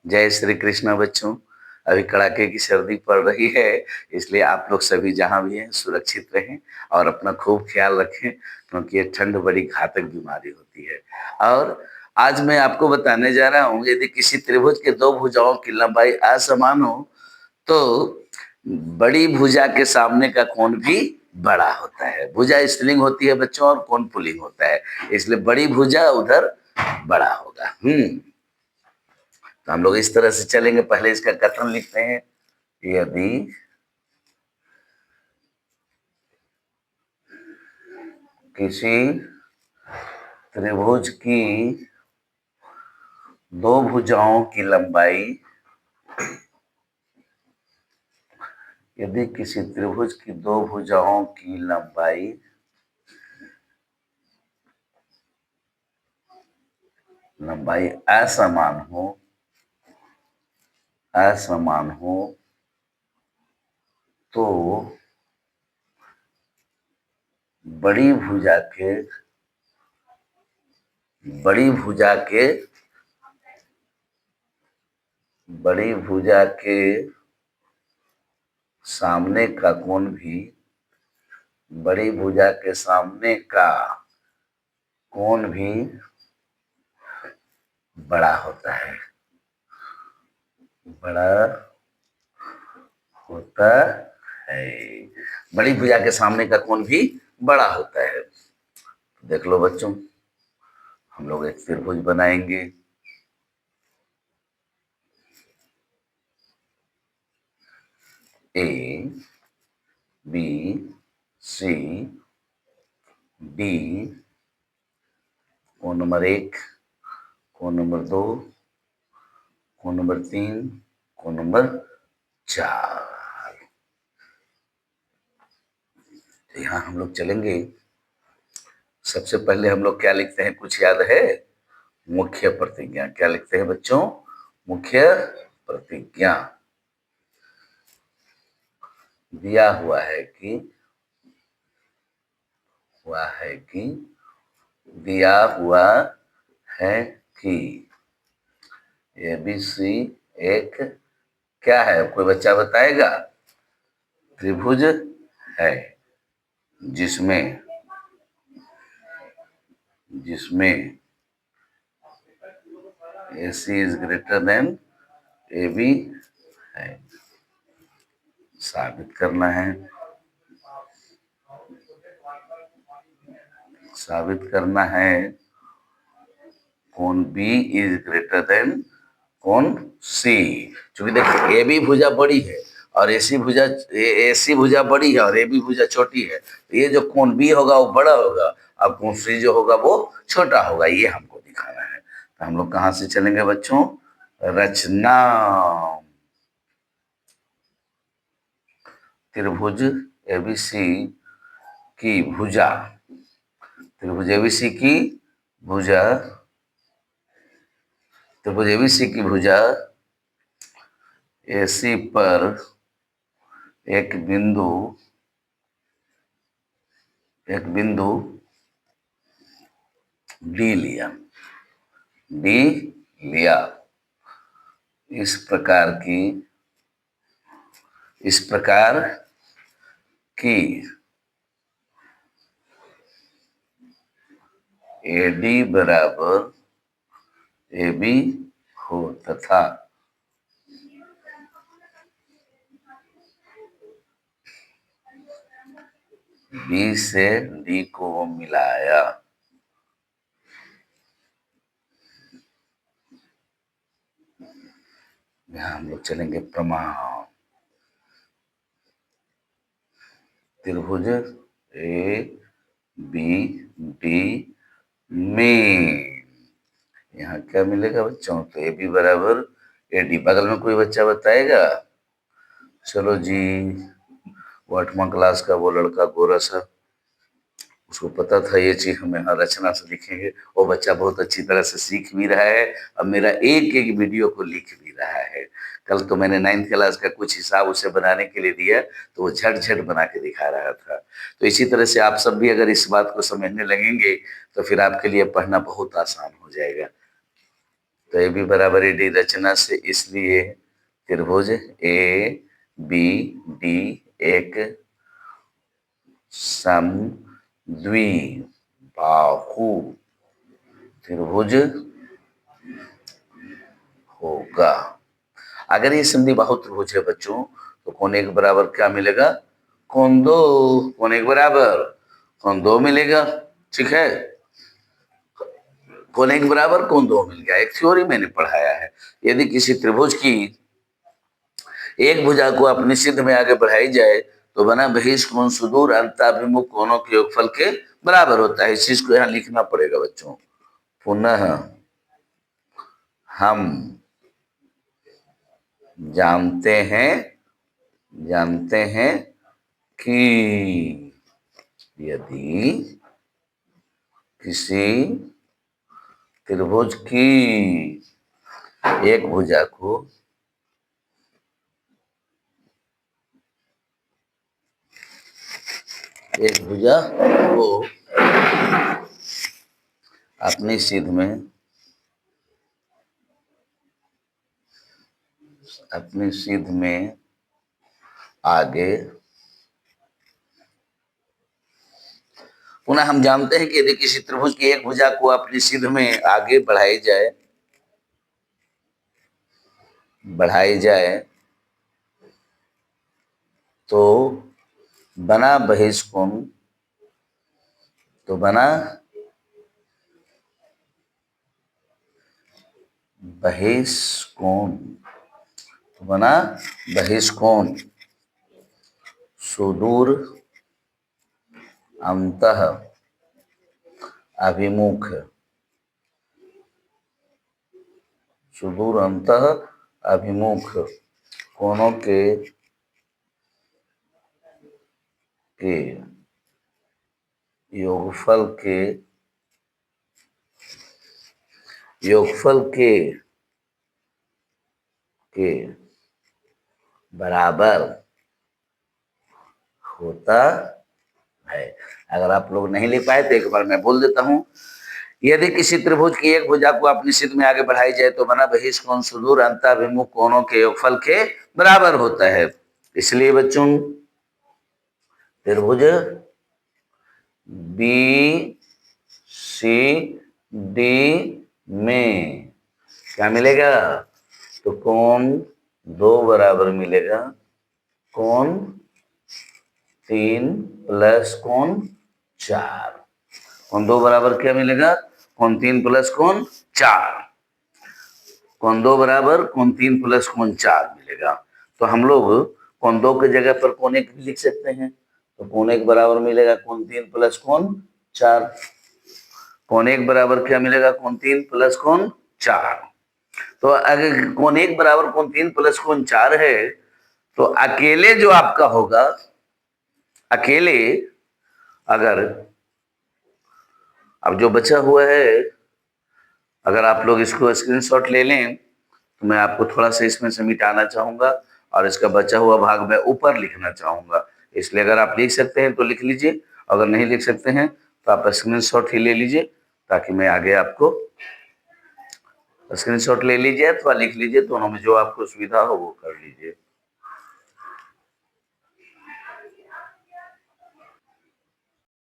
जय श्री कृष्ण बच्चों। अभी कड़ाके की सर्दी पड़ रही है, इसलिए आप लोग सभी जहाँ भी हैं सुरक्षित रहें और अपना खूब ख्याल रखें, क्योंकि ये ठंड बड़ी घातक बीमारी होती है। और आज मैं आपको बताने जा रहा हूँ, यदि किसी त्रिभुज के दो भुजाओं की लंबाई असमान हो तो बड़ी भुजा के सामने का कोण भी बड़ा होता है। भुजा स्त्रीलिंग होती है बच्चों और कोण पुल्लिंग होता है, इसलिए बड़ी भुजा उधर बड़ा होगा। तो हम लोग इस तरह से चलेंगे। पहले इसका कथन लिखते हैं। यदि किसी त्रिभुज की दो भुजाओं की लंबाई, यदि किसी त्रिभुज की दो भुजाओं की लंबाई असमान हो तो बड़ी भुजा के बड़ी भुजा के सामने का कोण भी बड़ी भुजा के सामने का कोण भी बड़ा होता है। बड़ी भुजा के सामने का कोण भी बड़ा होता है। देख लो बच्चों, हम लोग एक त्रिभुज बनाएंगे। ए बी सी डी, कोण नंबर 1, कोण नंबर 2, कोण नंबर 3, कोण नंबर 4। यहाँ हम लोग चलेंगे। सबसे पहले हम लोग क्या लिखते हैं, कुछ याद है? मुख्य प्रतिज्ञा। क्या लिखते हैं बच्चों? मुख्य प्रतिज्ञा। दिया हुआ है कि एबीसी एक क्या है, कोई बच्चा बताएगा? त्रिभुज है जिसमें AC is greater than AB है। साबित करना है कोण B इज ग्रेटर देन कोण C। क्योंकि देखिए AB भुजा बड़ी है और AC भुजा बड़ी है और AB भुजा छोटी है, तो ये जो कोण B होगा वो बड़ा होगा और कोण C जो होगा वो छोटा होगा। ये हमको दिखाना है। तो हम लोग कहाँ से चलेंगे बच्चों? रचना। त्रिभुज ABC की भुजा, त्रिभुज ABC की भुजा AC पर एक बिंदु D लिया। इस प्रकार की AD बराबर AB हो तथा B से D को मिलाया। यहाँ हम लोग चलेंगे प्रमाण। त्रिभुज ABD में यहाँ क्या मिलेगा बच्चों? तो AB बराबर AD। बगल में कोई बच्चा बताएगा? चलो जी, वो 8वां क्लास का वो लड़का गोरा सा, उसको पता था ये चीज हम यहाँ रचना से लिखेंगे। वो बच्चा बहुत अच्छी तरह से सीख भी रहा है और मेरा एक एक वीडियो को लिख भी रहा है। कल तो मैंने 9th क्लास का कुछ हिसाब उसे बनाने के लिए दिया तो वो झट झट बना के दिखा रहा था। तो इसी तरह से आप सब भी अगर इस बात को समझने लगेंगे तो फिर आपके लिए पढ़ना बहुत आसान हो जाएगा। तो ए बी बराबर ए डी रचना से इसलिए त्रिभुज ए बी डी एक समद्विबाहु त्रिभुज होगा। अगर ये समद्विबाहु त्रिभुज है बच्चों, तो कोण एक बराबर क्या मिलेगा? कोण दो। कोण एक बराबर कोण दो मिलेगा। ठीक है, कोण एक बराबर कोण दो मिल गया। एक थ्योरी मैंने पढ़ाया है, यदि किसी त्रिभुज की एक भुजा को अपनी सिद्ध में आगे बढ़ाई जाए तो बना बहिष्कोण सुदूर अंताभिमुख कोणों के योगफल के बराबर होता है। इस चीज को यहाँ लिखना पड़ेगा बच्चों। पुनः हम जानते हैं कि यदि किसी त्रिभुज की एक भुजा को अपनी सिद्ध में आगे, पुनः हम जानते हैं कि यदि किसी त्रिभुज की एक भुजा को अपनी सिद्ध में आगे बढ़ाई जाए तो बना बहिष्कोण सुदूर अंतः अभिमुख कोणों के योगफल के बराबर होता है। अगर आप लोग नहीं लिख पाए तो एक बार मैं बोल देता हूं। यदि किसी त्रिभुज की एक भुजा को अपनी सिद्ध में आगे बढ़ाई जाए तो बना बहिष्कोण सुदूर अंताभिमुख कोणों के योगफल के बराबर होता है। इसलिए बच्चों त्रिभुज बी सी डी में क्या मिलेगा? तो कोण 2 बराबर मिलेगा कोण 3 प्लस कोण 4। कोण 2 बराबर क्या मिलेगा? कोण 3 प्लस कोण 4। कोण 2 बराबर कोण 3 प्लस कोण 4 मिलेगा। तो हम लोग कोण 2 की जगह पर कोण 1 लिख सकते हैं। तो कोण 1 बराबर मिलेगा कोण 3 प्लस कोण 4। कोण 1 बराबर क्या मिलेगा? कोण 3 प्लस कोण 4। तो अगर कोण 1 बराबर कोण 3 प्लस कोण 4 है तो अकेले जो आपका होगा, अगर अब जो बचा हुआ है, अगर आप लोग इसको स्क्रीनशॉट ले लें तो मैं आपको थोड़ा सा इसमें से मिटाना चाहूंगा और इसका बचा हुआ भाग मैं ऊपर लिखना चाहूंगा। इसलिए अगर आप लिख सकते हैं तो लिख लीजिए, अगर नहीं लिख सकते हैं तो आप स्क्रीनशॉट ही ले लीजिए, ताकि मैं आगे आपको स्क्रीनशॉट ले लीजिए अथवा लिख लीजिए, दोनों में जो आपको सुविधा हो वो कर लीजिए।